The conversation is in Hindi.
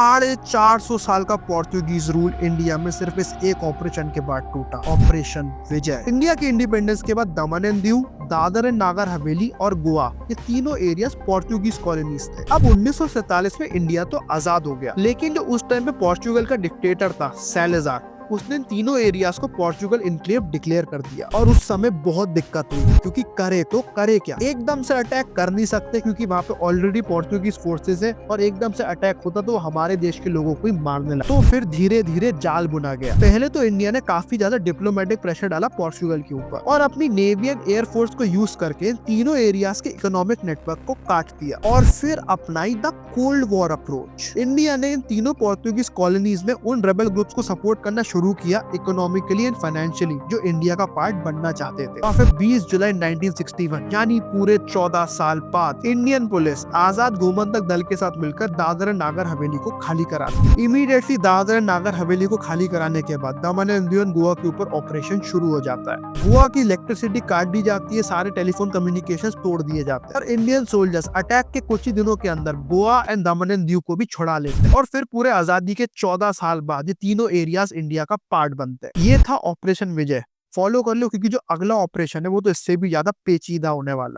450 साल का पोर्तुगीज रूल इंडिया में सिर्फ इस एक ऑपरेशन के बाद टूटा, ऑपरेशन विजय। इंडिया के इंडिपेंडेंस के बाद दमन एंड दीव, दादर एंड नागर हवेली और गोवा, ये तीनों एरियाज पोर्तुगीज कॉलोनीज थे। अब 1947 में इंडिया तो आजाद हो गया, लेकिन जो उस टाइम पे पोर्चुगल का डिक्टेटर था सैलेजार, उसने तीनों एरियाज को पोर्चुगल इनक्लेव डिक्लेयर कर दिया। और उस समय बहुत दिक्कत हुई, क्योंकि करे तो करे क्या, एकदम से अटैक कर नहीं सकते क्योंकि वहाँ पे ऑलरेडी पोर्चुगीज फोर्सेस है, और एकदम से अटैक होता तो हमारे देश के लोगों को ही मारने लगा। तो फिर धीरे धीरे जाल बुना गया। पहले तो इंडिया ने काफी ज्यादा डिप्लोमेटिक प्रेशर डाला पोर्चुगल के ऊपर, और अपनी नेवी एंड एयरफोर्स को यूज करके तीनों एरियाज के इकोनॉमिक नेटवर्क को काट दिया, और फिर अपनाई the cold war approach. India ने इन तीनों पोर्तुगीज कॉलोनीज में उन रेबल ग्रुप्स को सपोर्ट करना शुरू किया, इकोनॉमिकली एंड फाइनेंशियली, जो इंडिया का पार्ट बनना चाहते थे। और फिर 20 जुलाई 1961 यानी पूरे 14 साल बाद इंडियन पुलिस आजाद गोमंतक दल के साथ मिलकर दादर एंड नागर हवेली को खाली करा दी। इमीडिएटली दादर एंड नागर हवेली को खाली कराने के बाद दमन एंड दीव गोवा के ऊपर ऑपरेशन शुरू हो जाता है। गोवा की इलेक्ट्रिसिटी काट दी जाती है, सारे टेलीफोन कम्युनिकेशंस तोड़ दिए जाते हैं, और इंडियन सोल्जर्स अटैक के कुछ ही दिनों के अंदर Goa and Daman and Diu को भी छुड़ा लेते हैं। और फिर पूरे आजादी के 14 साल बाद ये तीनों एरियाज इंडिया का पार्ट बनते हैं। ये था ऑपरेशन विजय। फॉलो कर लो, क्योंकि जो अगला ऑपरेशन है वो तो इससे भी ज्यादा पेचीदा होने वाला।